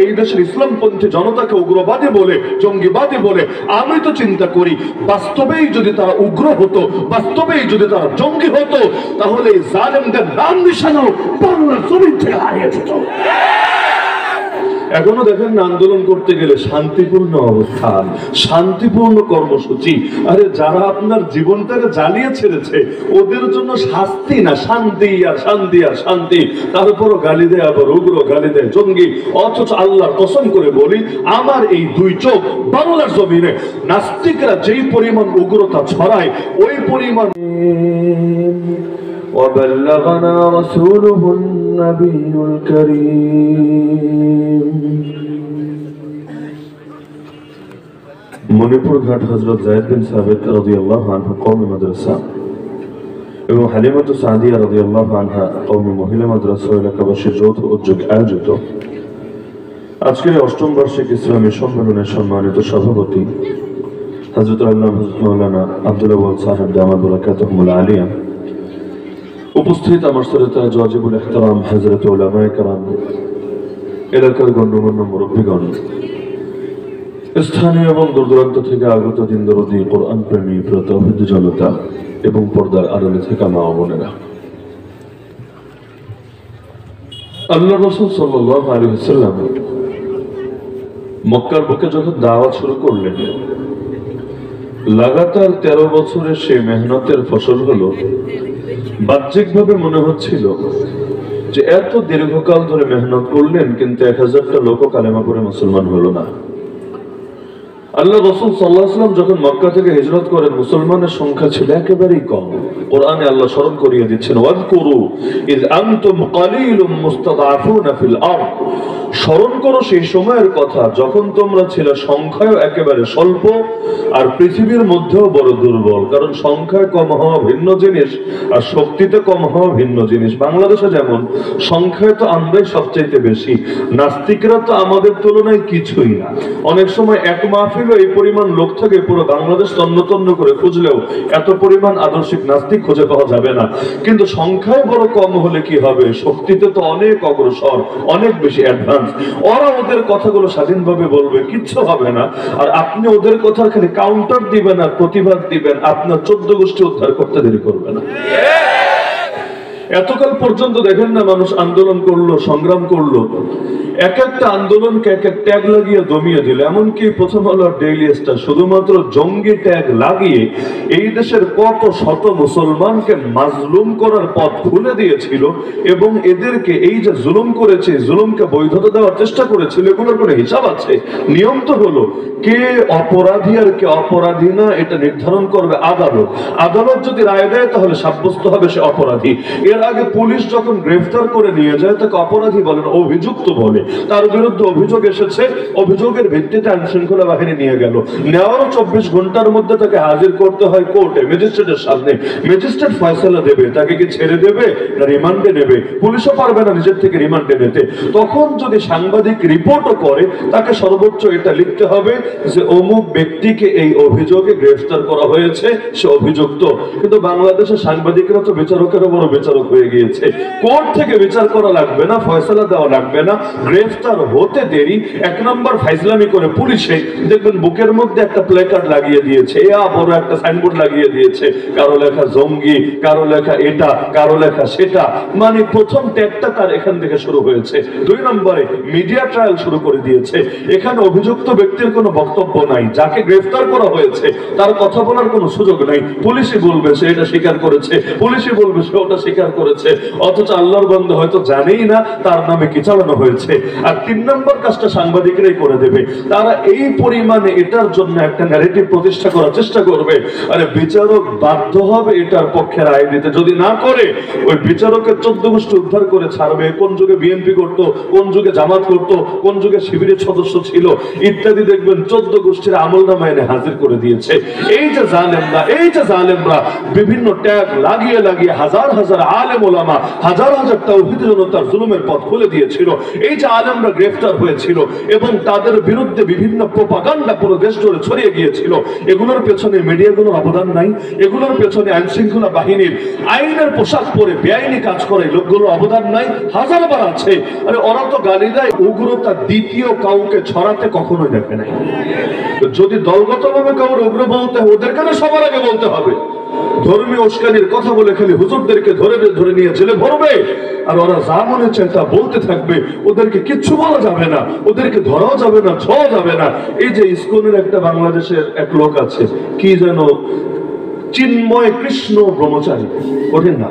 এই দেশের ইসলামপন্থী জনতাকে উগ্রবাদী বলে, জঙ্গিবাদী বলে। আমি তো চিন্তা করি বাস্তবেই যদি তারা উগ্র হতো, বাস্তবেই যদি তারা জঙ্গি হতো, তাহলে এই জালেমদের নাম নিশানাও বাংলার জমিন থেকে হারিয়ে যেত। এখনো দেখেন না, আন্দোলন করতে গেলে শান্তিপূর্ণ অবস্থান, শান্তিপূর্ণ কর্মসূচি। আরে যারা আপনার জীবনটাকে জ্বালিয়ে ছেড়েছে ওদের জন্য শাস্তি না, শান্তি আর শান্তি আর শান্তি। তারপরও গালি দেয়, আবার উগ্র, গালি দেয় জঙ্গি। অথচ আল্লাহর কসম করে বলি, আমার এই দুই চোখ বাংলার জমিনে নাস্তিকরা যেই পরিমাণ উগ্রতা ছড়ায় ওই পরিমাণ। وبلغنا رسوله النبي الكريم মণিপুর ঘাট হযরত যায়েদ বিন সাবিত রাদিয়াল্লাহু আনহু কওমি মাদ্রাসা এবং হালিমাতু সাদিয়া রাদিয়াল্লাহু আনহা কওমি মহিলা মাদ্রাসা এলাকাবাসীর যৌথ উদ্যোগে আয়োজিত আজকের অষ্টম বার্ষিক ইসলামী সম্মেলনের সম্মানিত সভাপতি হযরত আল্লামা মাওলানা আব্দুল ওয়াল সাহেব দামাত বরকাতুহুল আলিয়া, উপস্থিত আমার শ্রোতা ওয়াজিবুল ইহতিরাম হযরত উলামায়ে কেরাম, এলাকার গণ্যমান্য মুরব্বিগণ, স্থানীয় এবং দূরদূরান্ত থেকে আগত দিন দরদি কোরআন প্রেমী প্রতাহিদ জনতা এবং পর্দার আড়ালে থাকা মা ও বোনেরা, আল্লাহ রাসূল সাল্লাল্লাহু আলাইহি ওয়াসাল্লাম মক্কার বুকে যখন দাওয়াত শুরু করলেন, লাগাতার 13 বছরের সেই মেহনতের ফসল হলো বাহ্যিকভাবে মনে হচ্ছিল যে এত দীর্ঘকাল ধরে মেহনত করলেন, কিন্তু 1000টা লোক কালেমা পড়ে মুসলমান হলো না। আল্লাহ রাসূল সাল্লাল্লাহু আলাইহি ওয়াসাল্লাম যখন মক্কা থেকে হিজরত করেন, মুসলমানের সংখ্যা ছিল একেবারেই কম। কোরআনে আল্লাহ স্মরণ করিয়ে দিচ্ছেন, ওয়াযকুরু ইয আনতুম কালীলুম মুস্তাদআফুনা ফিল আরদ, স্মরণ করো সেই সময়ের কথা যখন তোমরা ছিলে সংখ্যায় একেবারে স্বল্প আর পৃথিবীর মধ্যেও বড় দুর্বল। কারণ সংখ্যায় কম হওয়া ভিন্ন জিনিস আর শক্তিতে কম হওয়া ভিন্ন জিনিস। বাংলাদেশে যেমন সংখ্যায় তো আমরাই সবচাইতে বেশি, নাস্তিকরা তো আমাদের তুলনায় কিছুই না। অনেক সময় এক মাহফিলে এই পরিমাণ লোক থাকে, পুরো বাংলাদেশ তন্ন তন্ন করে খুঁজলেও এত পরিমাণ আদর্শিক নাস্তিক খুঁজে পাওয়া যাবে না। কিন্তু সংখ্যায় বড় কম হলে কি হবে, শক্তিতে তো অনেক অগ্রসর, অনেক বেশি অ্যাডভান্স। ওরা ওদের কথাগুলো স্বাধীনভাবে বলবে, কিচ্ছু হবে না। আর আপনি ওদের কথার খালি কাউন্টার দিবেন আর প্রতিবাদ দিবেন, আপনার 14 গোষ্ঠী উদ্ধার করতে দেরি করবে না। এতকাল পর্যন্ত দেখেন না, মানুষ আন্দোলন করলো, সংগ্রাম করলো, এক একটা আন্দোলনকে এক এক ট্যাগ লাগিয়ে দমিয়ে দিল। এমনকি প্রথম হলো ডেইলি স্টার, শুধুমাত্র জঙ্গি ট্যাগ লাগিয়ে এই দেশের কত শত মুসলমানকে মাজলুম করার পথ খুলে দিয়েছিল এবং এদেরকে এই যে জুলুম করেছে, জুলুমকে বৈধতা দেওয়ার চেষ্টা করেছিল, এগুলোর কোনো হিসাব আছে। নিয়ম তো হলো কে অপরাধী আর কে অপরাধী না এটা নির্ধারণ করবে আদালত। আদালত যদি রায় দেয় তাহলে সাব্যস্ত হবে সে অপরাধী। এর আগে পুলিশ যখন গ্রেফতার করে নিয়ে যায় তাকে অপরাধী বলে না, অভিযুক্ত বলে। তার বিরুদ্ধে অভিযোগ এসেছে, অভিযোগের ভিত্তিতে আইন শৃঙ্খলা বাহিনী নিয়ে গেল, নেওয়ার 24 ঘন্টার মধ্যে তাকে হাজির করতে হয় কোর্টে, ম্যাজিস্ট্রেটের সামনে। ম্যাজিস্ট্রেট ফয়সালা দেবে তাকে কি ছেড়ে দেবে না রিমান্ডে নেবে। পুলিশও পারবে না নিজের থেকে রিমান্ডে নিতে। তখন যদি সাংবাদিক রিপোর্টও করে, তাকে সর্বোচ্চ এটা লিখতে হবে যে অমুক ব্যক্তিকে এই অভিযোগে গ্রেফতার করা হয়েছে, সে অভিযুক্ত। কিন্তু বাংলাদেশের সাংবাদিকরা তো বিচারকের বড় বিচারক হয়ে গিয়েছে। কোর্ট থেকে বিচার করা লাগবে না, ফয়সালা দেওয়া লাগবে না, গ্রেফতার হতে দেরি। এক নম্বর ফাইজলামি করে পুলিশে দেখবেন বুকের মধ্যে একটা প্ল্যাকার্ড লাগিয়ে দিয়েছে, বড় একটা সাইনবোর্ড লাগিয়ে দিয়েছে, কারো লেখা জঙ্গি, কারো লেখা এটা, কারো লেখা সেটা। মানে প্রথম ট্যাগটা তার এখান থেকে শুরু হয়েছে। 2 নম্বরে মিডিয়া ট্রায়াল শুরু করে দিয়েছে। এখানে অভিযুক্ত ব্যক্তির কোনো বক্তব্য নাই, যাকে গ্রেফতার করা হয়েছে তার কথা বলার কোনো সুযোগ নাই। পুলিশই বলবে সে এটা স্বীকার করেছে, পুলিশই বলবে সে ওটা স্বীকার করেছে, অথচ আল্লাহর বান্দা হয়তো জানেই না তার নামে কি চালানো হয়েছে। আর 3 নম্বর কাজটা সাংবাদিকরাই করে দেবে। তারা এই পরিমাণে এটার জন্য একটা ন্যারেটিভ প্রতিষ্ঠা করার চেষ্টা করবে। আরে বিচারক বাধ্য হবে এটার পক্ষে রায় দিতে, যদি না করে ওই বিচারকের 14 গোষ্ঠী উদ্ধার করে ছাড়বে। কোন যুগে বিএনপি করতো, কোন যুগে জামাত করতো, কোন যুগে শিবিরের সদস্য ছিল ইত্যাদি, দেখবেন 14 গোষ্ঠীর আমলনামা এনে হাজির করে দিয়েছে। এই যে জালেমরা বিভিন্ন ট্যাগ লাগিয়ে লাগিয়ে হাজার হাজার আলেম ওলামা হাজার হাজার তাওহীদ জনতার জুলুমের পথ খুলে দিয়েছিল, এই যে আলেমরা গ্রেফতার হয়েছিল এবং তাদের বিরুদ্ধে বিভিন্ন প্রোপাগান্ডা পুরো দেশ জুড়ে ছড়িয়ে গিয়েছিল, এগুলোর পেছনে মিডিয়াগুলোর অবদান নাই? এগুলোর পেছনে আইন শৃঙ্খলা বাহিনীর আইনের পোশাক পরে বেআইনি কাজ করে লোকগুলোর অবদান নাই? হাজারবার আছে। আরে ওরা তো গালি দেয়, উগ্রতা দ্বিতীয় কাউকে ছড়াতে কখনোই দেখে নাই। যদি দলগতভাবে কাউর উগ্র বলতে হয়, ওদের কেন সবার আগে বলতে হবে? ধর্মীয় উস্কানির কথা বলে খালি হুজুরদেরকে ধরে ধরে নিয়ে জেলে ভরবে, আর ওরা যা মনে চায় তা বলতে থাকবে, ওদেরকে কিচ্ছু বলা যাবে না, ওদেরকে ধরাও যাবে না, ছোঁয়া যাবে না। এই যে ইসকনের একটা বাংলাদেশের এক লোক আছে, কি যেন চিন্ময় কৃষ্ণ ব্রহ্মচারী, ওঠেন না,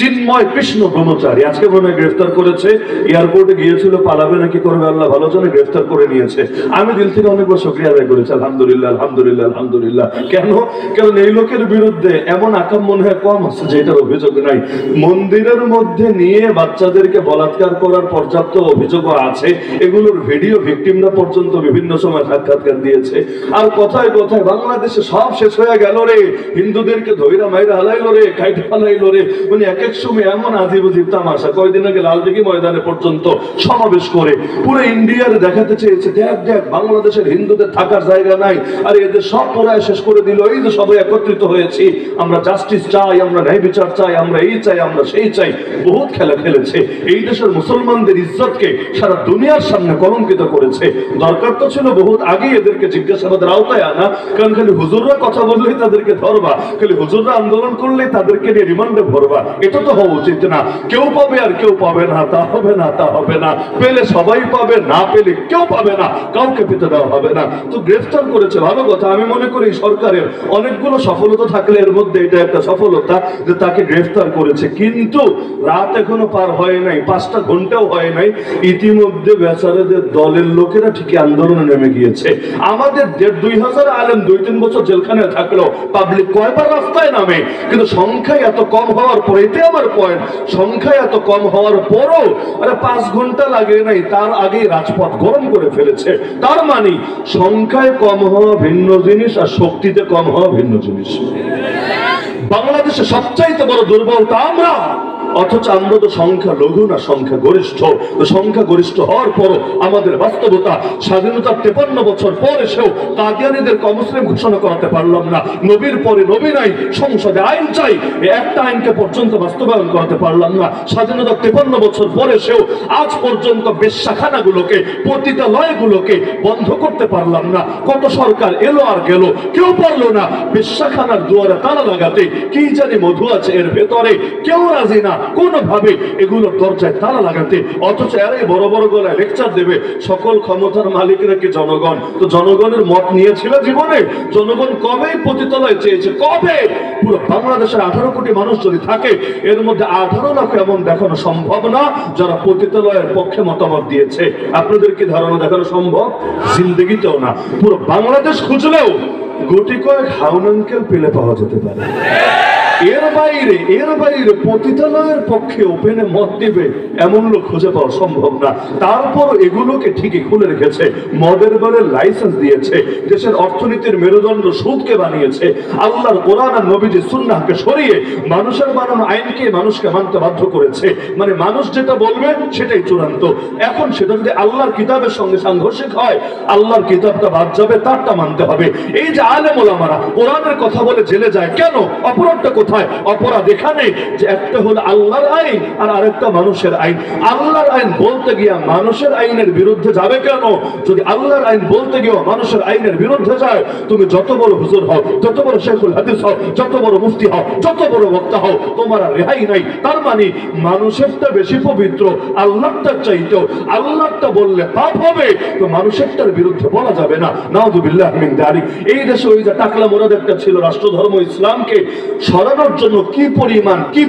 চিন্ময় কৃষ্ণ ব্রহ্মচারী, আজকে মনে হয় গ্রেফতার করেছে। এয়ারপোর্টে গিয়েছিল, পালাবে নাকি করবে আল্লাহ ভালো জানে, গ্রেফতার করে নিয়েছে। আমি দিল থেকে অনেকবার শুকরিয়া আদায় করেছি, আলহামদুলিল্লাহ আলহামদুলিল্লাহ আলহামদুলিল্লাহ। কেন? কারণ এই লোকের বিরুদ্ধে এমন আকাম মনে হয় কম আছে যেটার অভিযোগ নাই। মন্দিরের মধ্যে নিয়ে বাচ্চাদেরকে বলাৎকার করার পর্যাপ্ত অভিযোগও আছে, এগুলোর ভিডিও ভিকটিমরা পর্যন্ত বিভিন্ন সময় সাক্ষাৎকার দিয়েছে। আর কথায় কথায় বাংলাদেশে সব শেষ হয়ে গেল রে, হিন্দুদেরকে ধৈরা মাইরা হালাইলো রে, খাইতে হালাইলো রে, মানে এক এক সময় এমন আজিব আজিব তামাশা। কয়দিন আগে লালদিঘি ময়দানে পর্যন্ত সমাবেশ করে পুরো ইন্ডিয়ার দেখাতে চেয়েছে, দেখ দেখ বাংলাদেশের হিন্দুদের থাকার জায়গা নাই, আর এদের সব পুরায় শেষ করে দিল। এই যে সবাই একত্রিত হয়েছি, আমরা জাস্টিস চাই, আমরা ন্যায় বিচার চাই, আমরা এই চাই, আমরা সেই চাই, বহুত খেলা খেলেছে। এই দেশের মুসলমানদের ইজ্জতকে সারা দুনিয়ার সামনে কলঙ্কিত করেছে। দরকার তো ছিল বহুত আগে এদেরকে জিজ্ঞাসাবাদের আওতায় আনা, কারণ খালি হুজুররা কথা বললেই তাদেরকে ধরবা, খালি হুজুররা আন্দোলন করলেই তাদেরকে নিয়ে রিমান্ডে ভরবা, এটা তো হওয়া উচিত না। কেউ পাবে আর কেউ পাবে না, তা হবে না, তা হবে না। পেলে সবাই পাবে, না পেলে কেউ পাবে না, কাউকে পেতে দেওয়া হবে না। তো গ্রেফতার করেছে, ভালো কথা। আমি মনে করি সরকারের অনেকগুলো সফলতা থাকলে এর মধ্যে এটা একটা সফলতা যে তাকে গ্রেফতার করেছে। কিন্তু রাত এখনো পার হয় নাই, 5টা ঘন্টাও হয় নাই, ইতিমধ্যে বেচারাদের দলের লোকেরা ঠিকই আন্দোলনে নেমে গিয়েছে। আমাদের 1,500 আলেম 2-3 বছর জেলখানায় থাকলো, পাবলিক কয়বার রাস্তায় নামে, কিন্তু সংখ্যায় এত কম হওয়ার পরে, এতে আমার পয়েন্ট, সংখ্যায় এত কম হওয়ার পরও আরে 5 ঘন্টা লাগে নাই, তার আগেই রাজপথ গরম করে ফেলেছে। তার মানে সংখ্যায় কম হওয়া ভিন্ন জিনিস, আর শক্তিতে কম হওয়া ভিন্ন জিনিস। বাংলাদেশে সবচাইতে বড় দুর্বলতা আমরা, অথচ আমরা তো সংখ্যা লঘু না, সংখ্যা গরিষ্ঠ। সংখ্যা গরিষ্ঠ হওয়ার পরও আমাদের বাস্তবতা, স্বাধীনতার 53 বছর পর এসেও কাদিয়ানীদেরকে অমুসলিম ঘোষণা করাতে পারলাম না। নবীর পরে নবী নাই, সংসদে আইন চাই, একটা আইনকে পর্যন্ত বাস্তবায়ন করাতে পারলাম না। স্বাধীনতার 53 বছর পর এসেও আজ পর্যন্ত বেশ্যাখানাগুলোকে, পতিতালয়গুলোকে বন্ধ করতে পারলাম না। কত সরকার এলো আর গেল, কেউ পারলো না বেশ্যাখানার দুয়ারে তালা লাগাতে। কি জানি মধু আছে এর ভেতরে, কেউ রাজি না কোনোভাবে এগুলোর দরজায় তালা লাগাতে। অথচ এরাই বড় বড় গলায় লেকচার দেবে সকল ক্ষমতার মালিকরা কি জনগণ। তো জনগণের মত নিয়েছিল জীবনে? জনগণ কবেই পতিতালয় চেয়েছে, কবে? পুরো বাংলাদেশের 18 কোটি মানুষ যদি থাকে, এর মধ্যে 18 লাখ এমন দেখানো সম্ভব না যারা পতিতালয়ের পক্ষে মতামত দিয়েছে। আপনাদের কি ধারণা দেখানো সম্ভব? জিন্দেগিতেও না। পুরো বাংলাদেশ খুঁজলেও গুটি কয়েক হাউন আঙ্কেল পেলে পাওয়া যেতে পারে। এর বাইরে পতিতালয়ের পক্ষে ওপেনে মত দিবে এমন লোক খুঁজে পাওয়া সম্ভব না। তারপর এগুলোকে ঠিকই খুলে রেখেছে, মদের বারের লাইসেন্স দিয়েছে, দেশের অর্থনীতির মেরুদণ্ড সুদকে বানিয়েছে, আল্লাহর কোরআন আর নবীজির সুন্নাহকে সরিয়ে মানুষের বানানো আইনকে মানুষকে মানতে বাধ্য করেছে। মানে মানুষ যেটা বলবে সেটাই চূড়ান্ত। এখন সেটা যদি আল্লাহর কিতাবের সঙ্গে সাংঘর্ষিক হয়, আল্লাহর কিতাবটা বাদ যাবে, তারটা মানতে হবে। এই যে আলেম ওলামারা কোরআনের কথা বলে জেলে যায় কেন? অপরাধটা কোথায়? অপরাধ এখানে যে একটা হলো আল্লাহর আইন আর আরেকটা মানুষের আইন। আল্লাহর আইন বলতে গিয়া মানুষের আইনের বিরুদ্ধে যাবে কেন? যদি আল্লাহর আইন বলতে গিয়েও মানুষের আইনের বিরুদ্ধে যায়, তুমি যত বড় হুজুর হও, যত বড় শেখুল হাদিস হও, যত বড় মুফতি হও, যত বড় বক্তা হও, তোমার আর রেহাই নাই। তার মানে মানুষেরটা বেশি পবিত্র আল্লাহটার চাইতেও। আল্লাহটা বললে পাপ হবে, তো মানুষেরটার বিরুদ্ধে বলা যাবে না। নাউযুবিল্লাহ মিন যালিক। এই দেশে ওই যে টাকলা মোরাদ একটা ছিল, রাষ্ট্রধর্ম ইসলামকে সরানোর জন্য কি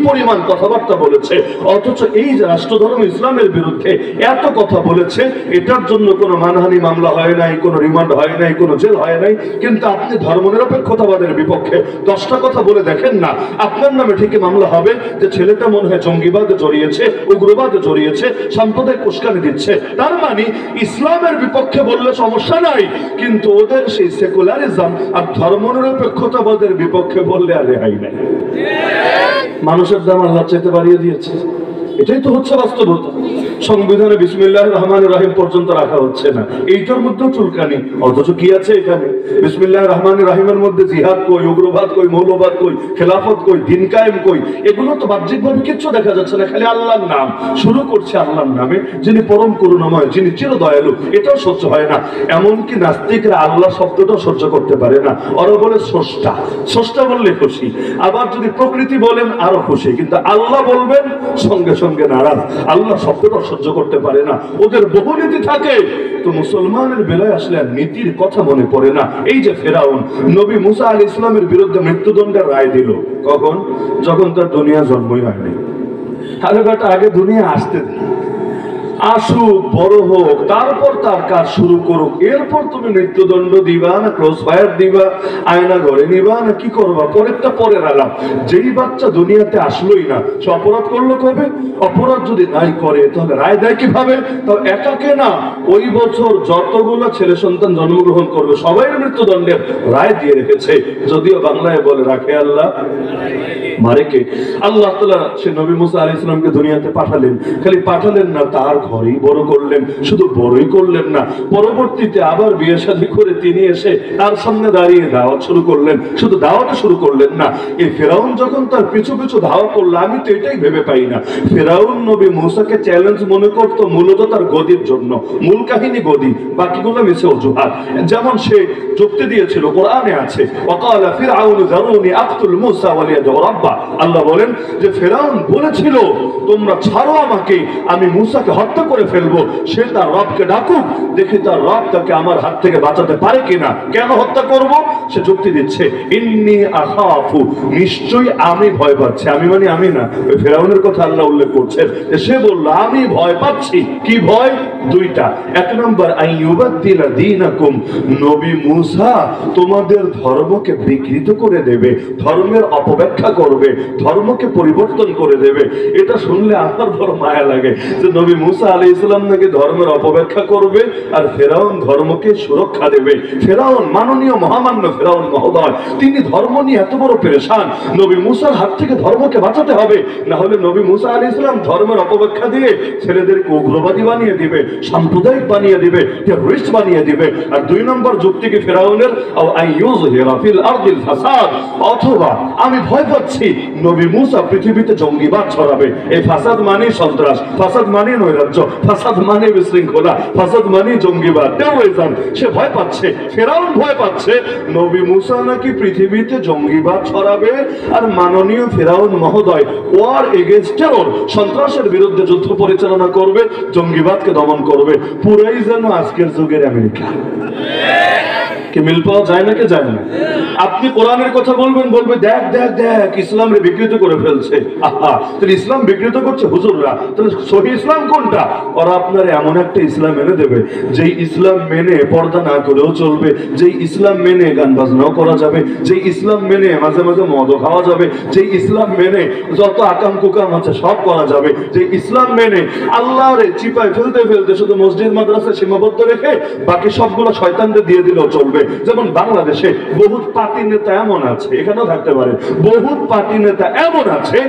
পরিমাণ কথাবার্তা বলেছে। অথচ এই যে রাষ্ট্রধর্ম ইসলামের বিরুদ্ধে এত কথা বলেছে, এটার জন্য কোনো মানহানি মামলা হয় নাই, কোনো রিমান্ড হয় নাই, কোনো জেল হয় নাই। কিন্তু আপনি ধর্মনিরপেক্ষতাবাদের বিপক্ষে 10টা কথা বলে দেখেন না, আপনার নামে ঠিকই মামলা হবে যে ছেলেটা মনে হয় জঙ্গিবাদে জড়িয়েছে, উগ্রবাদে জড়িয়েছে, সাম্প্রদায়িক উস্কানি দিচ্ছে। তার মানে ইসলামের বিপক্ষে বললে সমস্যা নাই, কিন্তু ওদের সেই সেকুলারিজম আর ধর্মনিরপেক্ষতাবাদের বিপক্ষে বললে আর রেহাই নাই। মানুষের দাম আল্লাহ চাইতে বাড়িয়ে দিয়েছে। এটাই তো হচ্ছে বাস্তবতা। সংবিধানে বিসমিল্লাহির রহমানির রহিম পর্যন্ত রাখা হচ্ছে না, এইটার মধ্যেও চুলকানি। অথচ কি আছে এখানে? বিসমিল্লাহির রহমানির রহিমের মধ্যে জিহাদ কই, উগ্রবাদ কই, মৌলবাদ কই, খেলাফত কই, দিন কায়েম কই, এগুলো তো বাহ্যিকভাবে কিচ্ছু দেখা যাচ্ছে না। খালি আল্লাহর নাম শুরু করছে, আল্লাহর নামে, যিনি পরম করুণাময়, যিনি চির দয়ালু, এটাও সহ্য হয় না। এমনকি নাস্তিকরা আল্লাহ শব্দটাও সহ্য করতে পারে না। ওরা বলে স্রষ্টা, স্রষ্টা বললে খুশি, আবার যদি প্রকৃতি বলেন আরো খুশি, কিন্তু আল্লাহ বলবেন সঙ্গে সঙ্গে নারাজ। আল্লাহ শব্দটাও সহ্য করতে পারে না। ওদের বহু নীতি থাকে, তো মুসলমানের বেলায় আসলে আর নীতির কথা মনে পড়ে না। এই যে ফেরাউন নবী মুসা আলাইহিস সালামের বিরুদ্ধে মৃত্যুদণ্ডের রায় দিল, কখন? যখন তার দুনিয়া জন্মই হয়নি। আরে বেটা, আগে দুনিয়া আসতে দিন, আসুক, বড় হোক, তারপর তার কাজ শুরু করুক। এরপর তুমি মৃত্যুদণ্ড দিবা না ক্রস ফায়ার দিবা, আয়না ঘরে নিবা না কি করবা, পরেরটা পরের আলাপ। যেই বাচ্চা দুনিয়াতে আসলোই না, সে অপরাধ করলো কবে? অপরাধ যদি নাই করে তাহলে রায় দেয় কিভাবে? তো একাকে না, ওই বছর যতগুলো ছেলে সন্তান জন্মগ্রহণ করবে সবাই মৃত্যুদণ্ডের রায় দিয়ে রেখেছে। যদিও বাংলায় বলে রাখে আল্লাহ মারে কে? আল্লাহ তাআলা সে নবী মুসা আলাইহিস সালামকে দুনিয়াতে পাঠালেন। খালি পাঠালেন না, তার ঘরেই বড় করলেন। শুধু বড়ই করলেন না, পরবর্তীতে আবার বিয়ে শাদী করে তিনি এসে তার সামনে দাঁড়িয়ে দাওয়াত শুরু করলেন। শুধু দাওয়াত শুরু করলেন না, এই ফেরাউন যখন তার পিছু পিছু ধাওয়া করলো, আমি তো এটাই ভেবে পাই না, ফেরাউন নবী মুসাকে চ্যালেঞ্জ মনে করতো মূলত তার গদির জন্য। মূল কাহিনী গদি, বাকিগুলো মিছে অজুহাত। যেমন সে যুক্তি দিয়েছিল, কোরআনে আছে, ওয়াকালা ফিরআউন যারুনি আকতুল মুসা ওয়ালিয়াদউ রাব্বা। আল্লাহ বলেন যে ফেরাউন বলেছিল তোমরা ছাড়ো আমাকে, আমি মুসাকে হত্যা করে ফেলবো। সে তার রবকে ডাকুক, দেখি তার রব তাকে আমার হাত থেকে বাঁচাতে পারে কিনা। কেন হত্যা করব? সে যুক্তি দিচ্ছে, ইন্নী আখাফু, নিশ্চয়ই আমি ভয় পাচ্ছি। আমি মানে আমি না, ওই ফেরাউনের কথা আল্লাহ উল্লেখ করছেন। সে বলল আমি ভয় পাচ্ছি। কি ভয়? দুইটা। এক নম্বর, আইয়ুবাদদিলা দীনাকুম, নবী মুসা তোমাদের ধর্মকে বিকৃত করে দেবে, ধর্মের অপব্যাখ্যা করবে, ধর্মকে পরিবর্তন করে দেবে। এটা শুনলে আমার বড় মায়া লাগে যে নবী মুসা আলাইহিস সালাম নাকি ধর্মের অপব্যাখ্যা করবে আর ফেরাউন ধর্মকে সুরক্ষা দেবে। ফেরাউন, মাননীয় মহামান্য ফেরাউন মহোদয়, তিনি ধর্ম নিয়ে এত বড় পেরেশান, নবী মুসার হাত থেকে ধর্মকে বাঁচাতে হবে, না হলে নবী মুসা আলাইহিস সালাম ধর্মের অপব্যাখ্যা দিয়ে ছেলেদেরকে উগ্রবাদী বানিয়ে দিবে, সাম্প্রদায়িক বানিয়ে দিবে, টেররিস্ট বানিয়ে দিবে। আর দুই নম্বর যুক্তি কি ফেরাউনের, আও আইয়ুযহিরা ফিল আরদিল ফাসাদ, অথবা আমি ভয় পাচ্ছি নবী মুসা পৃথিবীতে জঙ্গিবাদ ছড়াবে। এই ফাসাদ মানে সন্ত্রাস, ফাসাদ মানে নৈরাজ্য, ফাসাদ মানে বিশৃঙ্খলা, ফাসাদ মানে জঙ্গিবাদ, টেররিজম। সে ভয় পাচ্ছে, ফেরাউন ভয় পাচ্ছে নবী মুসা নাকি পৃথিবীতে জঙ্গিবাদ ছড়াবে আর মাননীয় ফেরাউন মহোদয় ওয়ার এগেইনস্ট টেরর, সন্ত্রাসের বিরুদ্ধে যুদ্ধ পরিচালনা করবে, জঙ্গিবাদকে দমন করবে। পুরাই যেন আজকের যুগের আমেরিকা। কি মিল পাওয়া যায় নাকি যায় না? আপনি কোরআনের কথা বলবেন, বলবে দেখ দেখ দেখ ইসলামরে বিকৃত করে ফেলছে। আহা, তাহলে ইসলাম বিকৃত করছে হুজুররা, তাহলে সহি ইসলাম কোনটা? ওরা আপনার এমন একটা ইসলাম এনে দেবে যেই ইসলাম মেনে পর্দা না করেও চলবে, যেই ইসলাম মেনে গান বাজনাও করা যাবে, যেই ইসলাম মেনে মাঝে মাঝে মদও খাওয়া যাবে, যেই ইসলাম মেনে যত আকাম কুকাম আছে সব করা যাবে, যে ইসলাম মেনে আল্লাহরে চিপায় ফেলতে ফেলতে শুধু মসজিদ মাদ্রাসা সীমাবদ্ধ রেখে বাকি সবগুলো শয়তানদের দিয়ে দিলেও চলবে। যেমন বাংলাদেশে বহুত পার্টি নেতা এমন আছে, এখানেও থাকতে পারে, বহুত পার্টি নেতা এমন আছে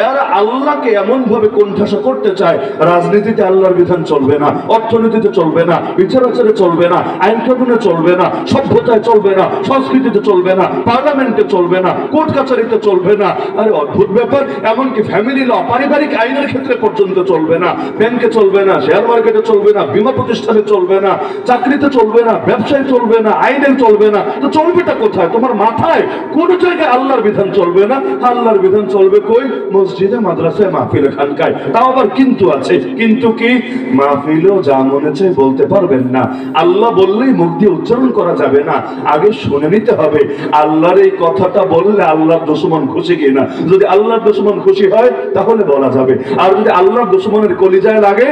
এরা আল্লাহকে এমন ভাবে কোণঠাসা করতে চায়, রাজনীতিতে আল্লাহর বিধান চলবে না, অর্থনীতিতে চলবে না, বিচার আচারে চলবে না, আইন কানুনে চলবে না, সভ্যতায় চলবে না, সংস্কৃতিতে চলবে না, পার্লামেন্টে চলবে না, কোর্ট কাছারিতে চলবে না। আরে অদ্ভুত ব্যাপার, এমনকি ফ্যামিলি ল, পারিবারিক আইনের ক্ষেত্রে পর্যন্ত চলবে না, ব্যাংকে চলবে না, শেয়ার মার্কেটে চলবে না, বীমা প্রতিষ্ঠানে চলবে না, চাকরিতে চলবে না, ব্যবসায় চলবে না, আইনে চলবে না। তো চলবেটা কোথায়? তোমার মাথায় কোন জায়গায় আল্লাহর বিধান চলবে না? আল্লাহর বিধান চলবে কই? মসজিদে, মাদ্রাসায়, মাহফিলে, খানকায়। তাও আবার কিন্তু আছে, কিন্তু কি? মাহফিলেও যা মনে চায় বলতে পারবেন না, আল্লাহ বললেই মুখ দিয়ে উচ্চারণ করা যাবে না, আগে শুনে নিতে হবে আল্লাহর এই কথাটা বললে আল্লাহর দুশমন খুশি কিনা। যদি আল্লাহর দুশমন খুশি হয় তাহলে বলা যাবে, আর যদি আল্লাহর দুশমনের কলিজায় লাগে,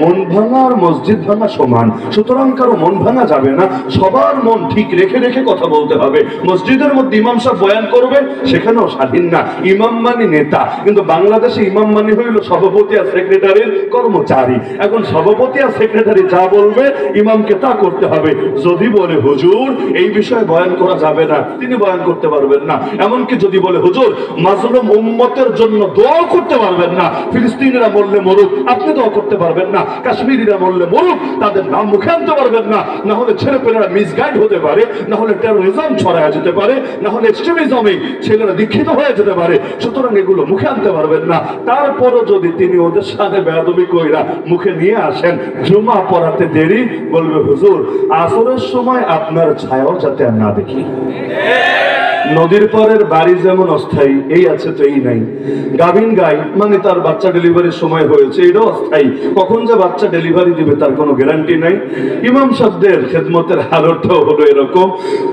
মন ভাঙা আর মসজিদ ভাঙা সমান, সুতরাং কারো মন ভাঙা যাবে না, সবার মন ঠিক ঠিক রেখে রেখে কথা বলতে হবে। মসজিদের মধ্যে ইমাম সাহেব বয়ান করবে, সেখানেও স্বাধীন না। ইমাম মানে নেতা, কিন্তু বাংলাদেশে ইমাম মানে হইল সভাপতি আর সেক্রেটারির কর্মচারী। এখন সভাপতি আর সেক্রেটারি যা বলবে ইমামকে তা করতে হবে। যদি বলে হুজুর এই বিষয়ে বয়ান করা যাবে না, তিনি বয়ান করতে পারবেন না। এমনকি যদি বলে হুজুর মাজলুম উম্মতের জন্য দোয়া করতে পারবেন না, ফিলিস্তিনিরা মরলে মরুক, আপনি দোয়া করতে পারবেন না, কাশ্মীরিরা মরলে মরুক, তাদের নাম মুখে আনতে পারবেন না, না হলে ছেলেপেলেরা মিসগাইড হতে পারে, না হলে টেরোরিজম ছড়ায় যেতে পারে, না হলে এক্সট্রিমিজমে ছেলেরা দীক্ষিত হয়ে যেতে পারে, সুতরাং এগুলো মুখে আনতে পারবেন না। তারপরও যদি তিনি ওদের সাথে বেয়াদবি কইরা মুখে নিয়ে আসেন, জুমা পড়াতে দেরি, বলবে হুজুর আসরের সময় আপনার ছায়াও যাতে আর না দেখি। নদীর পরের বাড়ি যেমন অস্থায়ী, এই আছে তো এই নাই। গাভিন গাই মানে তার বাচ্চা ডেলিভারির সময় হয়েছে, এটাও অস্থায়ী, কখন যে বাচ্চা ডেলিভারি দিবে তার কোনো গ্যারান্টি নাই। ইমাম সাহেবদের খেদমতের হালতটাও হলো এরকম,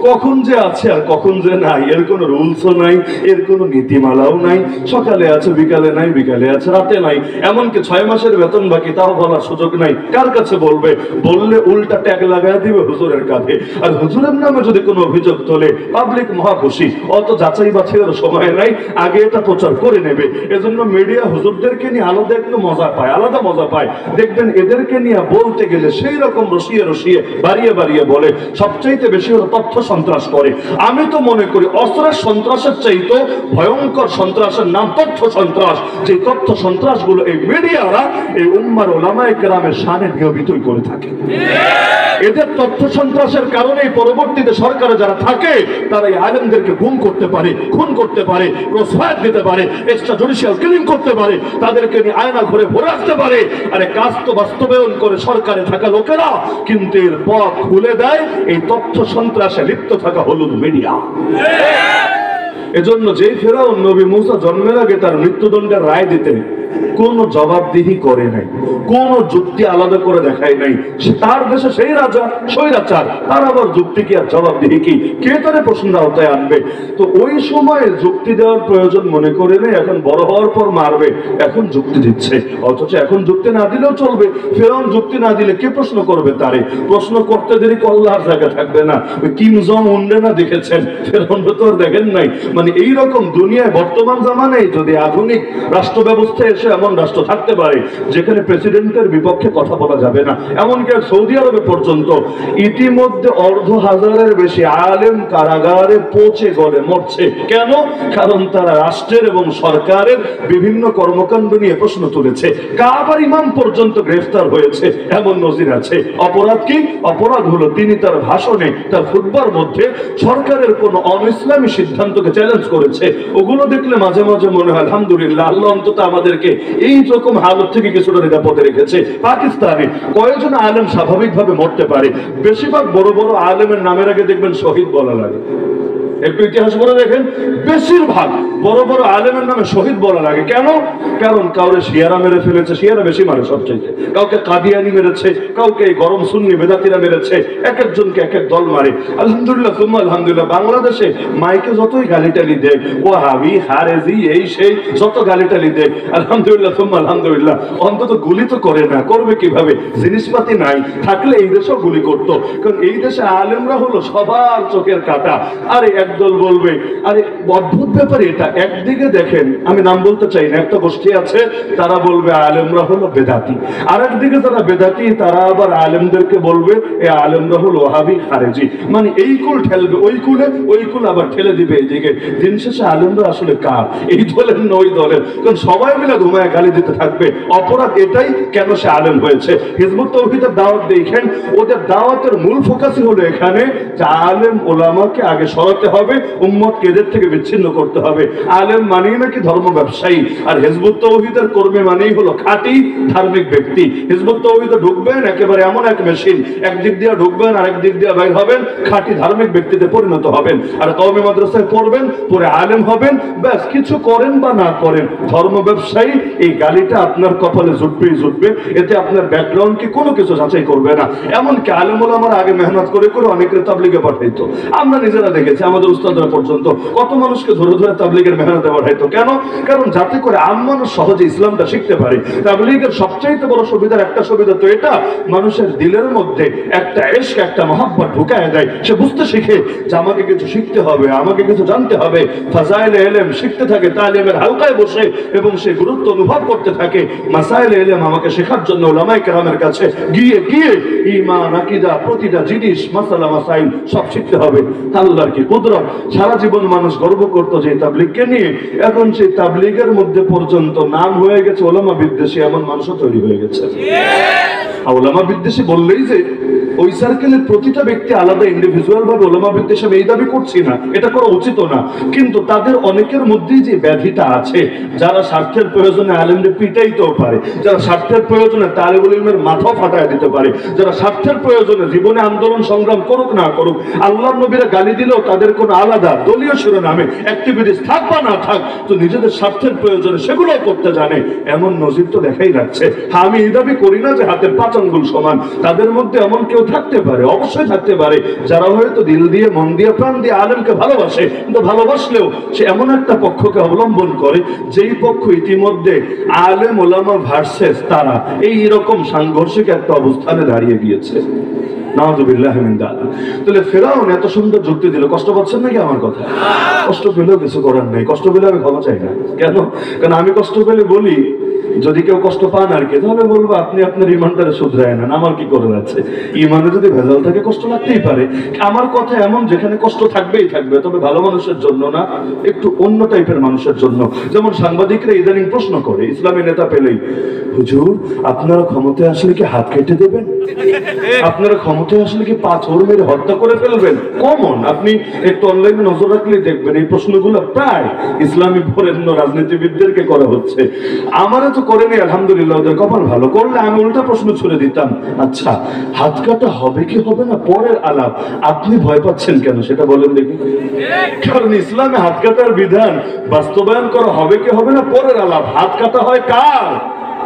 কখন যে আছে আর কখন যে নাই এর কোনো রুলসও নাই, এর কোনো নীতিমালাও নাই। সকালে আছে, বিকালে নাই, বিকালে আছে, রাতে নাই। এমনকি 6 মাসের বেতন বাকি, তাও বলার সুযোগ নাই। কার কাছে বলবে? বললে উল্টা ট্যাগ লাগায় দিবে হুজুরের কাঁধে। আর হুজুরের নামে যদি কোনো অভিযোগ তোলে, পাবলিক মহা খুশি, অত যাচাই বাছাইয়ের সময় নাই, আগে এটা প্রচার করে নেবে। এজন্য মিডিয়া হুজুরদেরকে নিয়ে আলাদা একটু মজা পায়, আলাদা মজা পায়। দেখবেন এদেরকে নিয়ে বলতে গেলে সেই রকম রসিয়ে রসিয়ে বাড়িয়ে বাড়িয়ে বলে। সবচাইতে বেশি হলো তথ্য সন্ত্রাস করে। আমি তো মনে করি অস্ত্রের সন্ত্রাসের চাইতে ভয়ঙ্কর সন্ত্রাসের নাম তথ্য সন্ত্রাস। যে তথ্য সন্ত্রাসগুলো এই মিডিয়ারা এই উম্মার ওলামায়ে কেরামের শানে নিয়মিতই করে থাকে। এদের তথ্য সন্ত্রাসের কারণে পরবর্তীতে সরকারে যারা থাকে তারা এই আলেমদেরকে গুম করতে পারে, খুন করতে পারে, ক্রসফায়ার দিতে পারে, এক্সট্রা জুডিশিয়াল কিলিং করতে পারে, তাদেরকে নিয়ে আয়না ঘরে ভরে আসতে পারে। আরে কাজ তো বাস্তবায়ন করে সরকারে থাকা লোকেরা, কিন্তু এর পথ খুলে দেয় এই তথ্য সন্ত্রাসে লিপ্ত থাকা হলুদ মিডিয়া। এজন্য যেই ফেরাউন নবী মুসা জন্মের আগে তার মৃত্যুদণ্ডের রায় দিতেন, কোন জবাবদিহি করে নাই, কোন যুক্তি আলাদা করে দেখায় নাই। তার দেশে সেই রাজা স্বৈরাচার, তার আবার যুক্তি কি আর জবাবদিহি কি? কে তারে প্রশ্নের আওতায় আনবে? তো ওই সময় যুক্তি দেওয়ার প্রয়োজন মনে করে নেই, এখন বড় হওয়ার পর মারবে, এখন যুক্তি দিচ্ছে। অথচ এখন যুক্তি না দিলেও চলবে। ফেরাউন যুক্তি না দিলে কে প্রশ্ন করবে তারে? প্রশ্ন করতে দেরি আল্লাহর জায়গা থাকবে না। ওই কিম জং উনরে না দেখেছেন, ফেরাউন তো আর দেখেন নাই। মানে এইরকম দুনিয়ায় বর্তমান জামানায় যদি আধুনিক রাষ্ট্র ব্যবস্থা এসে এমন রাষ্ট্র থাকতে পারে যেখানে প্রেসিডেন্টের বিপক্ষে কথা বলা যাবে না, এমনকি সৌদি আরবে পর্যন্ত ইতিমধ্যে 1,500-এর বেশি আলেম কারাগারে পৌঁছে গড়ে মরছে। কেন? কারণ তারা রাষ্ট্রের এবং সরকারের বিভিন্ন কর্মকাণ্ড নিয়ে প্রশ্ন তুলেছে। কাবার ইমাম পর্যন্ত গ্রেফতার হয়েছে, এমন নজির আছে। অপরাধ কি? অপরাধ হলো তিনি তার ভাষণে, তার খুতবার মধ্যে সরকারের কোন অনইসলামী সিদ্ধান্তকে চ্যালেঞ্জ করেছে। ওগুলো দেখলে মাঝে মাঝে মনে হয় আলহামদুলিল্লাহ, আল্লাহ অন্তত আমাদেরকে এই রকম হালত থেকে কিছুটা নিরাপদে রেখেছে। পাকিস্তানে কয়েকজন আলেম স্বাভাবিকভাবে মরতে পারে, বেশিরভাগ বড় বড় আলেমের নামের আগে দেখবেন শহীদ বলা লাগে। একটু ইতিহাস পড়ে দেখেন, বেশিরভাগ বড় বড় আলেমের নামে শহীদ বলা লাগে। কেন? কারণ কাউরে শিয়ারা মেরে ফেলেছে, শিয়ারা বেশি মারে সবচেয়ে, কাউকে কাদিয়ানি মেরেছে, কাউকে গরম সুন্নি বেদাতিরা মেরেছে, এক একজনকে এক এক দল মারে। আলহামদুলিল্লাহ সুম্মা আলহামদুলিল্লাহ, বাংলাদেশে মাইকে যতই গালিটালি দেয়, ওয়াহাবি হারেজি এই সেই যত গালিটালি দেয়, আলহামদুলিল্লাহ সুম্মা আলহামদুলিল্লাহ, অন্তত গুলি তো করে না। করবে কিভাবে? জিনিসপাতি নাই, থাকলে এই দেশেও গুলি করতো। কারণ এই দেশে আলেমরা হলো সবার চোখের কাঁটা। আরে একদল বলবে, আরে অদ্ভুত ব্যাপার এটা। একদিকে দেখেন, আমি নাম বলতে চাই না, একটা গোষ্ঠী আছে তারা বলবে আলেমরা হলো বেদাতি, আর একদিকে যারা বেদাতি তারা আবার আলেমদেরকে বলবে এই আলেমরা হলো ওয়াহাবি খারেজি। মানে এই কুল ঠেলবে ওই কুলে, ওই কুল আবার ঠেলে দিবে এইদিকে। দিন শেষে আলেমরা আসলে কার? এই দলের না ওই দলের? কারণ সবাই মিলে ঘুমায় গালি দিতে থাকবে। অপরাধ এটাই, কেন সে আলেম হয়েছে। হিজবুত তাওহীদের দাওয়াত দেখেন, ওদের দাওয়াতের মূল ফোকাসই হলো এখানে যে আলেম ওলামাকে আগে সরাতে হবে, উম্মতকে এদের থেকে বিচ্ছিন্ন করতে হবে। আলেম মানেই নাকি ধর্ম ব্যবসায়ী, আর হিজবুত তাওহীদের কর্মী মানেই হলো খাঁটি ধার্মিক ব্যক্তি। হিজবুত তাওহীদে ঢুকবেন একেবারে এমন এক মেশিন, একদিক দিয়ে ঢুকবেন আর একদিক দিয়ে বাইর হবেন, খাঁটি ধার্মিক ব্যক্তিতে পরিণত হবেন। আর কওমি মাদ্রাসায় পড়বেন, পরে আলেম হবেন, ব্যাস কিছু করেন বা না করেন ধর্ম ব্যবসায়ী। এই গালিটা আপনার কপালে জুটবেই জুটবে, এতে আপনার ব্যাকগ্রাউন্ড কি কোনো কিছু যাচাই করবে না। এমনকি আলেম ওলামারা আগে মেহনত করে করে অনেকের তাবলীগে পাঠাইতো। আমরা নিজেরা দেখেছি, আমাদের আমাদের উস্তাদরা পর্যন্ত কত মানুষকে ধরে ধরে তাবলীগের মেহনতে বাড়াইতো। কেন? কারণ যাতে করে আম মানুষ সহজে ইসলামটা শিখতে পারে। তাবলীগের সবচাইতে বড় সুবিধার একটা সুবিধা তো এটা, মানুষের দিলের মধ্যে একটা ইশক, একটা মহব্বত ঢুকায় দেয়। সে বুঝতে শিখে যে আমাকে কিছু শিখতে হবে, আমাকে কিছু জানতে হবে। ফাজাইলে ইলম শিখতে থাকে তালিমের হালকায় বসে, এবং সে গুরুত্ব অনুভব করতে থাকে মাসাইলে ইলম আমাকে শেখার জন্য উলামায়ে কেরামের কাছে গিয়ে গিয়ে ঈমান, আকীদা, প্রতিটা জিনিস, মাসালা মাসাইল সব শিখতে হবে। আল্লাহর কি কুদরত! সারা জীবন মানুষ গর্ব করত যে তাবলীগকে নিয়ে, এখন সেই তাবলীগের মধ্যে পর্যন্ত নাম হয়ে গেছে উলামা বিদ্বেষী, এমন মানুষও তৈরি হয়ে গেছে। উলামা বিদ্বেষী বললেই যে ওই সার্কেলের প্রতিটা ব্যক্তি আলাদা ইন্ডিভিজুয়াল ভাবে উলামা বিদ্বেষী, আমি এই দাবি করছি না, এটা করা উচিত না, কিন্তু তাদের অনেকের মধ্যেই যে ব্যাধিটা আছে, যারা স্বার্থের প্রয়োজনে আলেমদের পিটাইতেও পারে, যারা স্বার্থের প্রয়োজনে তালিবুল ইলমের মাথাও ফাটায় দিতে পারে, যারা স্বার্থের প্রয়োজনে জীবনে আন্দোলন সংগ্রাম করুক না করুক, আল্লাহর নবীরা গালি দিলেও তাদের কোনো আলাদা দলীয় শিরোনামে অ্যাক্টিভিটিস থাক বা না থাক, তো নিজেদের স্বার্থের প্রয়োজনে সেগুলো করতে জানে, এমন নজির তো দেখাই যাচ্ছে। হ্যাঁ, আমি এই দাবি করি না যে হাতের 5 আঙ্গুল সমান, তাদের মধ্যে এমন কেউ থাকতে পারে, অবশ্যই থাকতে পারে, যারা হয়তো দিল দিয়ে, মন দিয়ে, প্রাণ দিয়ে আলেমকে ভালোবাসে, কিন্তু ভালোবাসলেও সে এমন একটা পক্ষকে অবলম্বন করে যেই পক্ষ ইতিমধ্যে আলেম ওলামা ভার্সেস তারা এইরকম সাংঘর্ষিক একটা অবস্থানে দাঁড়িয়ে গিয়েছে। নাউযুবিল্লাহ মিন যালিক। তাহলে ফেরাউন এত সুন্দর যুক্তি দিল, কষ্ট পাচ্ছেন নাকি আমার কথা? কষ্ট পেলেও কিছু করার নেই, কষ্ট পেলে আমি ক্ষমা চাই না। কেন? কারণ আমি কষ্ট পেলে বলি, যদি কেউ কষ্ট পান আর কি, তাহলে বলবো আপনি আপনার ইমানটারে শুধরায় নেন, আমার কি করে আছে। ইমানে যদি ভেজাল থাকে কষ্ট লাগতেই পারে। আমার কথা এমন যেখানে কষ্ট থাকবেই থাকবে, তবে ভালো মানুষের জন্য না, একটু অন্য টাইপের মানুষের জন্য। যেমন সাংবাদিকরা ইদানিং প্রশ্ন করে ইসলামী নেতা পেলেই, হুজুর আপনারা ক্ষমতায় আসলে কি হাত কেটে দেবেন? আপনারা ক্ষমতায় আসলে কি পাথর মেরে হত্যা করে ফেলবেন? কমন, আপনি একটু অনলাইনে নজর রাখলেই দেখবেন এই প্রশ্নগুলো প্রায় ইসলামী বরেণ্য রাজনীতিবিদদেরকে করা হচ্ছে। আমারও তো করেনি, আলহামদুলিল্লাহ, ওদের কপাল ভালো। করলে আমি উল্টা প্রশ্ন ছুড়ে দিতাম, আচ্ছা হাত কাটা হবে কি হবে না পরের আলাপ, আপনি ভয় পাচ্ছেন কেন সেটা বলেন দেখি। কারণ ইসলামে হাত কাটার বিধান বাস্তবায়ন করা হবে কি হবে না পরের আলাপ। হাত কাটা হয় কার?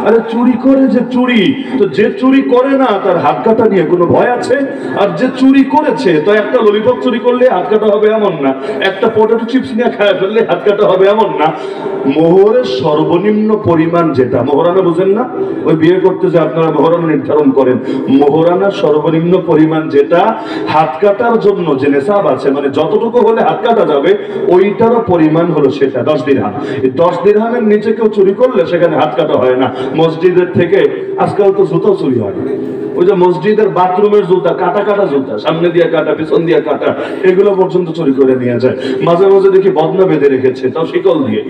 আরে চুরি করে যে চুরি, তো যে চুরি করে না তার হাত কাটা নিয়ে কোনো ভয় আছে? আর যে চুরি করেছে, তো একটা ললিপপ চুরি করলে হাত কাটা হবে এমন না, একটা পটেটো চিপস নিয়ে খায় ফেললে হাত কাটা হবে এমন না। মোহরের সর্বনিম্ন পরিমাণ যেটা, মোহরানা বুঝেন না? ওই বিয়ে করতে যে আপনারা মোহরানা নির্ধারণ করেন, মোহরানার সর্বনিম্ন পরিমাণ যেটা হাত কাটার জন্য যে নেশাব আছে, মানে যতটুকু হলে হাত কাটা যাবে ওইটারও পরিমাণ হলো সেটা 10 দিরহাম। এই 10 দিরহামের নিচে কেউ চুরি করলে সেখানে হাত কাটা হয় না। মসজিদের থেকে আজকাল তো জুতো চুরি হয়, ওই যে মসজিদের বাথরুমের জুতা, কাটা কাটা জুতা, সামনে দিয়ে কাটা, পিছন দিয়ে কাটা, এগুলো পর্যন্ত চুরি করে নিয়ে যায়। মাঝে মাঝে দেখি বদনা বেঁধে রেখেছে, তাও শিকল দিয়ে।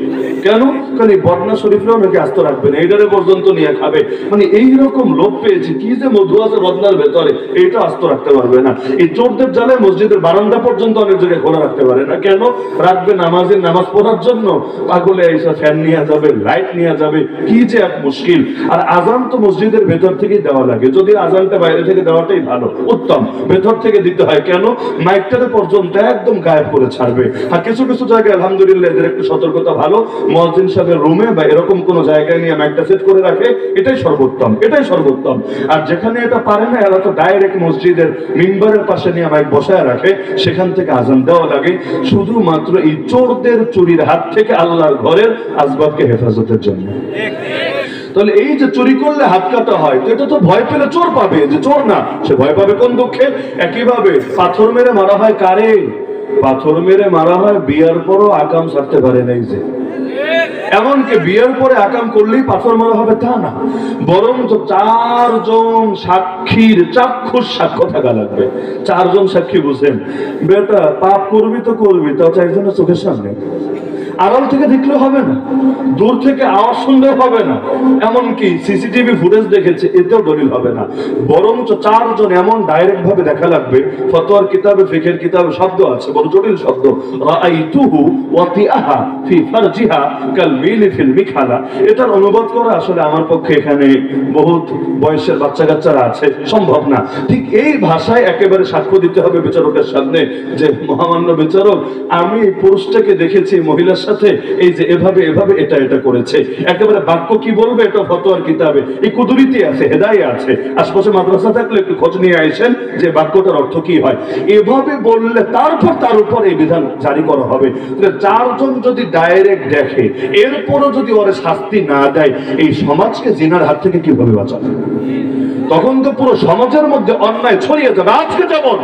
কেন? কারণ এই বদনা শরীফরাও নাকি আস্ত রাখবে না, এইটারে পর্যন্ত নিয়ে খাবে। মানে এইরকম লোভ পেয়েছে, কি যে মধু আছে বদনার ভেতরে, এইটা আস্ত রাখতে পারবে না। এই চোরদের জ্বালায় মসজিদের বারান্দা পর্যন্ত অনেক জায়গায় খোলা রাখতে পারে না। কেন রাখবে? নামাজের নামাজ পড়ার জন্য। পাগলে এইসব ফ্যান নিয়ে যাবে, লাইট নিয়ে যাবে, কি যে এক মুশকিল। আর আজান তো মসজিদের ভেতর থেকেই দেওয়া লাগে, যদি আজানটা বাইরে থেকে দেওয়াটাই ভালো, উত্তম, ভেতর থেকে দিতে হয়। কেন? মাইকটাতে পর্যন্ত একদম গায়েব করে ছাড়বে। আর কিছু কিছু জায়গায় আলহামদুলিল্লাহ এদের একটু সতর্কতা ভালো, মুয়াজ্জিন সাহেবের রুমে বা এরকম কোন জায়গায় নিয়ে মাইকটা সেট করে রাখে, এটাই সর্বোত্তম, এটাই সর্বোত্তম। আর যেখানে এটা পারে না, এরা তো ডাইরেক্ট মসজিদের মিম্বারের পাশে নিয়ে মাইক বসায় রাখে, সেখান থেকে আজান দেওয়া লাগে, শুধুমাত্র এই চোরদের চুরির হাত থেকে আল্লাহর ঘরের আসবাবকে হেফাজতের জন্য। তাহলে এই যে চুরি করলে হাত কাটা হয়, তো এটা তো ভয় পেলে চোর পাবে, যে চোর না সে ভয় পাবে কোন দুঃখে? একইভাবে পাথর মেরে মারা হয় কারে? পাথর মেরে মারা হয় বিয়ার পরও আকাম ছাড়তে পারে নাই যে। এমনকি বিয়ের পরে আকাম করলেই পাথর মারা হবে তা না, বরং তো 4 জন সাক্ষীর চাক্ষুষ সাক্ষ্য থাকা লাগবে। 4 জন সাক্ষী বুঝেন, বেটা পাপ করবি তো করবি, তাও 4 জনের চোখের সামনে। আড়াল থেকে দেখলে হবে না, দূর থেকে আওয়াজ শুনলেও হবে না, এমনকি সিসিটিভি ফুটেজ দেখেছে এতেও দলিল হবে না, বরঞ্চ 4 জন এমন ডাইরেক্ট ভাবে দেখা লাগবে। ফতোয়ার কিতাবে, ফিকহের কিতাবে শব্দ আছে, বড় জটিল শব্দ, রাআইতুহু ওয়াতিআহা ফি ফারজিহা কাল মিলি ফিল মিখালা। এটার অনুবাদ করা আসলে আমার পক্ষে, এখানে বহুত বয়সের বাচ্চা কাচ্চারা আছে, সম্ভব না। ঠিক এই ভাষায় একেবারে সাক্ষ্য দিতে হবে বিচারকের সামনে যে, মহামান্য বিচারক, আমি পুরুষটাকে দেখেছি মহিলার সাথে এই যে এভাবে এভাবে এটা এটা করেছে, একেবারে বাক্য কি বলবে এটা ফতোয়ার কিতাবে এই কুদুরিতে আছে, হেদায়ে আছে। আশপাশে মাদ্রাসা থাকলে একটু খোঁজ নিয়ে আসেন যে বাক্যটার অর্থ কি হয়। এভাবে বললে তারপর তার উপর এই বিধান জারি করা হবে। চারজন যদি ডাইরেক্ট দেখে এরপরও যদি ওরা শাস্তি না দেয়, এই সমাজকে জিনার হাত থেকে কিভাবে বাঁচাবে? তখন তো পুরো সমাজের মধ্যে অন্যায় ছড়িয়ে যাবে। আজকে যেমন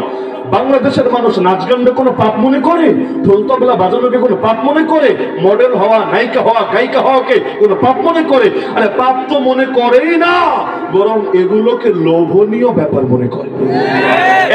বাংলাদেশের মানুষ নাচ গানকে কোনো পাপ মনে করে, ঢোল তবলা বাজানোকে কোনো পাপ মনে করে, মডেল হওয়া, নায়িকা হওয়া, গায়িকা হওয়াকে কোনো পাপ মনে করে? আরে পাপ তো মনে করেই না, বরং এগুলোকে লোভনীয় ব্যাপার মনে করে।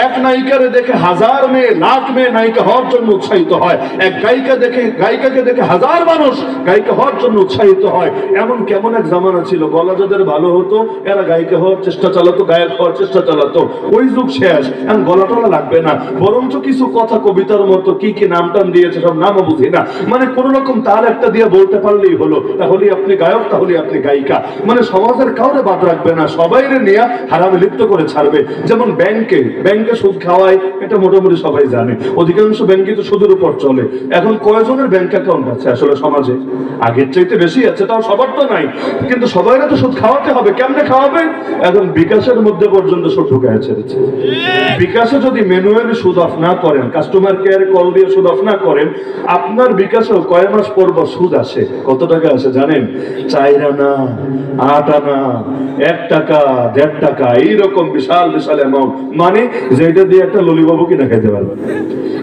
এক নায়িকারে দেখে হাজার মেয়ে, লাখ মেয়ে নায়িকা হওয়ার জন্য উৎসাহিত হয়। এক গায়িকাকে দেখে হাজার মানুষ গায়িকা হওয়ার জন্য উৎসাহিত হয়। এমন কেমন এক জামানা ছিল, গলা যাদের ভালো হতো এরা গায়িকা হওয়ার চেষ্টা চালাতো, গায়ক হওয়ার চেষ্টা চালাতো। ওই যুগ শেষ, এখন গলা টলা লাগবে না, বরঞ্চ কিছু কথা কবিতার মতো কি কি নাম টাম দিয়েছে, সব নামও বুঝি না, মানে কোন রকম তার একটা দিয়ে বলতে পারলেই হলো, তাহলে আপনি গায়ক, তাহলে আপনি গায়িকা। মানে সমাজের কাউরে বাদ রাখবে না, সবাইরে নিয়ে হারামে লিপ্ত করে ছাড়বে। যেমন ব্যাংকে সুদ খাওয়ায়, এটা মোটামুটি সবাই জানে। অধিকাংশ ব্যাংকে তো সুদের উপর চলে। এখন কয়জনের ব্যাংক অ্যাকাউন্ট আছে আসলে সমাজে? আগের চাইতে বেশি আছে, তাও সবার তো নাই, কিন্তু সবাইরা তো সুদ খাওয়াতে হবে। কেমনে খাওয়াবে? এখন বিকাশের মধ্যে পর্যন্ত সুদ ঢুকায় ছেড়েছে। বিকাশে যদি ম্যানুয়ালি সুদ অফ না করেন, কাস্টমার কেয়ারে কল দিয়ে সুদ অফ না করেন, আপনার বিকাশেও কয় মাস পর সুদ আসে। কত টাকা আসে জানেন? 4 আনা, 8 আনা, 1 টাকা, 1.5 টাকা, এইরকম বিশাল বিশাল অ্যামাউন্ট। মানে যেটা দিয়ে একটা ললিবাবু কিনা খেতে পারবে,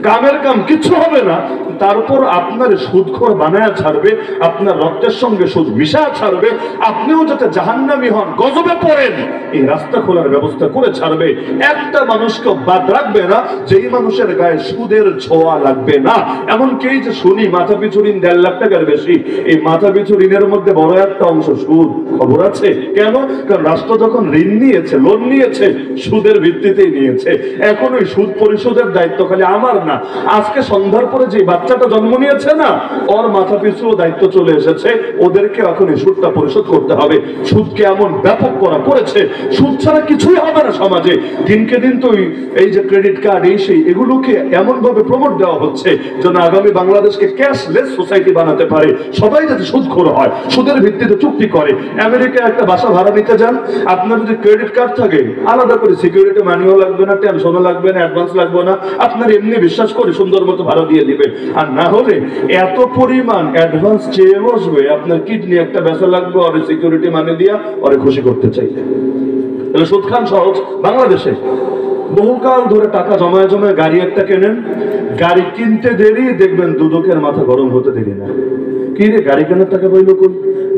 কামের কাম কিচ্ছু হবে না। তারপর আপনার সুদখোর বানায়া ছাড়বে, আপনার রক্তের সঙ্গে সুদ মিশায়া ছাড়বে, আপনিও যাতে জাহান্নামী হন, গজবে পড়েন, এই রাস্তা খোলার ব্যবস্থা করে ছাড়বে। একটা মানুষকে বাদ রাখবে না যেই মানুষের গায়ে সুদের ছোঁয়া লাগবে না। এমনকি এই যে শুনি মাথা পিছু ঋণ 1.5 লাখ টাকার বেশি, এই মাথা পিছু ঋণের মধ্যে বড় একটা অংশ সুদ। খবর আছে কেন? কারণ রাষ্ট্র যখন ঋণ নিয়েছে, লোন নিয়েছে, সুদের ভিত্তিতেই নিয়েছে। এখন ওই সুদ পরিশোধের দায়িত্ব খালি আমার না, আজকে সন্ধ্যার পরে যে বাচ্চাটা জন্ম নিয়েছে না, ওর মাথা পিছু দায়িত্ব চলে এসেছে, ওদেরকে এখন এই সুদটা পরিশোধ করতে হবে। সুদকে এমন ব্যাপক করা করেছে, সুদ ছাড়া কিছুই হবে না সমাজে। দিনকে দিন তো এই যে ক্রেডিট কার্ড, এই সেই, এগুলোকে এমন ভাবে প্রমোট দেওয়া হচ্ছে যেন আগামী বাংলাদেশকে ক্যাশলেস সোসাইটি বানাতে পারে। সবাই যাতে সুদখোর হয়, সুদের ভিত্তিতে চুক্তি করে। আমেরিকায় একটা বাসা ভাড়া নিতে যান, আপনার যদি ক্রেডিট কার্ড থাকে আলাদা করে সিকিউরিটি মানিও লাগবে না, টেনশনও লাগবে না, অ্যাডভান্স লাগবে না, আপনার এমনি বিশ্বাস করে সুন্দর মতো ভাড়া দিয়ে দিবে। আর না হলে এত পরিমাণ অ্যাডভান্স চেয়ে বসবে, আপনার কিডনি একটা বেচা লাগবে, ওরে সিকিউরিটি মানি দিয়া ওরে খুশি করতে চাইবে। সুদ খান সহজ। বাংলাদেশে বহুকাল ধরে টাকা জমায় জমায় গাড়ি একটা কেনেন, গাড়ি কিনতে দেরি, দেখবেন দুদকের মাথা গরম হতে দেরি না। কি রে, গাড়ি কেনার টাকা বইল কই?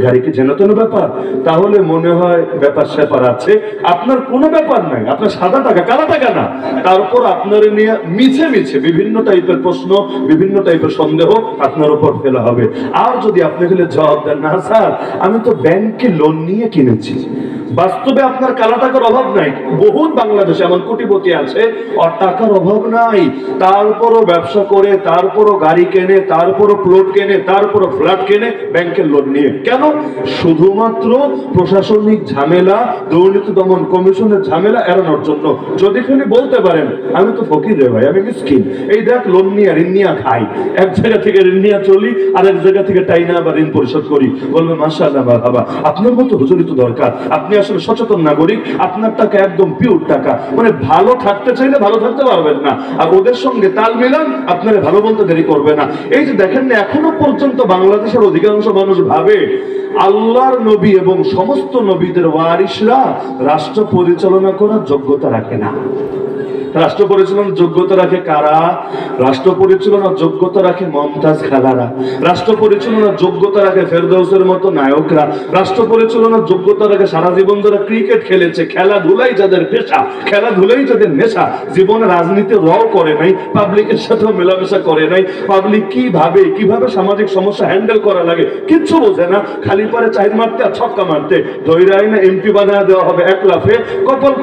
গাড়ি কি জেনাতেন ব্যাপার? তাহলে মনে হয় ব্যাপার স্যাপার আছে। আপনার কোনো ব্যাপার নাই, আপনার সাদা টাকা, কালা টাকা না। তারপর আপনার নিয়ে মিছে মিছে বিভিন্ন টাইপের প্রশ্ন, বিভিন্ন টাইপের সন্দেহ আপনার উপর ফেলা হবে। আর যদি আপনি হলে জবাব দেন, না স্যার আমি তো ব্যাংকে লোন নিয়ে কিনেছি, বাস্তবে আপনার কালা টাকার অভাব নাই। বহুত বাংলাদেশে এমন কোটিপতি আছে, আর টাকার অভাব নাই, তারপরও ব্যবসা করে, তারপরও গাড়ি কেনে, তারপরও প্লট কেনে, তারপরও ফ্ল্যাট কেনে ব্যাংকের লোন নিয়ে। কেন? শুধুমাত্র প্রশাসনিক ঝামেলা, দুর্নীতি দমন কমিশনের ঝামেলা এড়ানোর জন্য। যদি খালি বলতে পারেন আমি তো ফকির রে ভাই, আমি মিসকিন, এই দেখ লোন নিয়ে ঋণ নিয়ে খাই, এক জায়গা থেকে ঋণ নিয়ে চলি, আর এক জায়গা থেকে টাইনা বা ঋণ পরিশোধ করি, বলবে মাশাআল্লাহ বাবা, আপনার মতো হুজুরই তো দরকার, আপনি আসলে সচেতন নাগরিক, আপনার টাকা একদম পিওর টাকা। মানে ভালো থাকতে চাইলে ভালো থাকতে পারবেন না, আর ওদের সঙ্গে তাল মিলান, আপনারা ভালো বলতে দেরি করবে না। এই যে দেখেন না, এখনো পর্যন্ত বাংলাদেশের অধিকাংশ মানুষ ভাবে আল্লাহর নবী এবং সমস্ত নবীদের ওয়ারিসরা রাষ্ট্র পরিচালনা করার যোগ্যতা রাখে না। রাষ্ট্র পরিচালনার যোগ্যতা রাখে কারা? রাষ্ট্র পরিচালনার যোগ্যতা রাখে মমতাজ খালারা, রাষ্ট্র পরিচালনার যোগ্যতা রাখে ফেরদৌসের মতো নায়করা, রাষ্ট্র পরিচালনার যোগ্যতা রাখে সারা জীবন যারা ক্রিকেট খেলেছে, খেলাধুলাই যাদের পেশা, খেলাধুলাই যাদের নেশা, জীবনে রাজনীতি রও করে নাই, পাবলিকের সাথেও মেলামেশা করে নাই, পাবলিক কিভাবে সামাজিক সমস্যা হ্যান্ডেল করা লাগে কিচ্ছু বোঝে না, খালি পারে চাইর মারতে আর ছক্কা মারতে। ধৈরাই না এমপি বানায় দেওয়া হবে এক লাফে, কপাল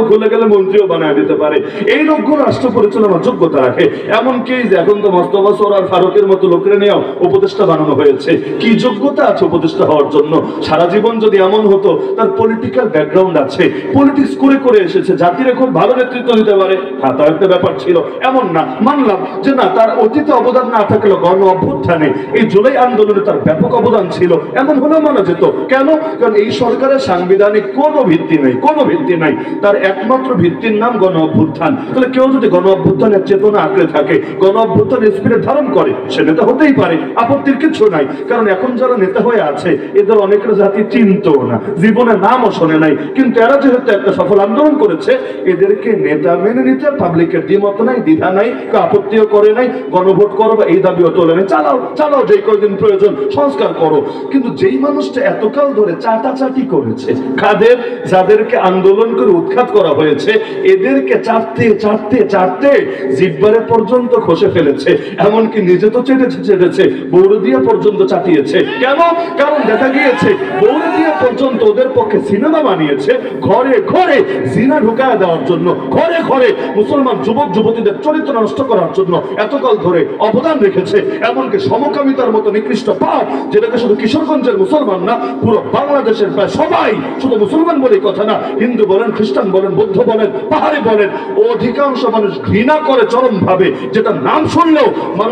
খুলে গেলে মন্ত্রীও বানায় দিতে হতে পারে, এই লোকগুলো রাষ্ট্র পরিচালনার যোগ্যতা রাখে। এমনকি যে এখন তো মোস্তফা সরোয়ার ফারুকের মতো লোকেরা নিয়েও উপদেষ্টা বানানো হয়েছে। কি যোগ্যতা আছে উপদেষ্টা হওয়ার জন্য? সারা জীবন যদি এমন হতো তার পলিটিক্যাল ব্যাকগ্রাউন্ড আছে, পলিটিক্স করে করে এসেছে, জাতির এখন ভালো নেতৃত্ব দিতে পারে, হ্যাঁ তার একটা ব্যাপার ছিল, এমন না। মানলাম যে না, তার অতীতে অবদান না থাকলেও গণ অভ্যুত্থানে এই জুলাই আন্দোলনে তার ব্যাপক অবদান ছিল, এমন হলেও মানা যেত। কেন? কারণ এই সরকারের সাংবিধানিক কোনো ভিত্তি নেই, কোনো ভিত্তি নাই, তার একমাত্র ভিত্তির নাম গণ অভ্যুত্থান। তাহলে কেউ যদি গণ অভ্যুত্থানের চেতনা আঁকড়ে থাকে, গণ অভ্যুত্থানের স্পিরিট ধারণ করে, সে নেতা হতেই পারে, আপত্তির কিছু নাই। কারণ এখন যারা নেতা হয়ে আছে এদের অনেকের জাতি চিনতো না, জীবনে নামও শোনে নাই, কিন্তু এরা যেহেতু একটা সফল আন্দোলন করেছে, এদেরকে নেতা মেনে নিতে পাবলিকের দ্বিমত নাই, দ্বিধা নাই, কেউ আপত্তিও করে নাই, গণভোট করো বা এই দাবিও তোলে নাই, চালাও চালাও, যেই কয়েকদিন প্রয়োজন সংস্কার করো। কিন্তু যেই মানুষটা এতকাল ধরে চাটাচাটি করেছে, কাদের যাদেরকে আন্দোলন করে উৎখাত করা হয়েছে, এদেরকে চাটতে চাটতে চাটতে জিহ্বারে পর্যন্ত খসে ফেলেছে, এমনকি নিজে তো চেটেছে, বৌরদিয়া পর্যন্ত চাটিয়েছে। কেন? কারণ দেখা গিয়েছে বৌরদিয়া পর্যন্ত ওদের পক্ষে সিনেমা বানিয়েছে, ঘরে ঘরে জিনা ঢুকায় দেওয়ার জন্য, ঘরে ঘরে মুসলমান যুবক যুবতীদের চরিত্র নষ্ট করার জন্য এতকাল ধরে অবদান রেখেছে। এমনকি সমকামিতার মতো নিকৃষ্ট পাপ, যেটাকে শুধু কিশোরগঞ্জের মুসলমান না, পুরো বাংলাদেশের প্রায় সবাই, শুধু মুসলমান বলেই কথা না, হিন্দু বলেন, খ্রিস্টান বলেন, বৌদ্ধ বলেন, পাহাড়ি বলেন, অধিকাংশ মানুষ ঘৃণা করে চরম ভাবে, যেটা নাম শুনলেও মানুষ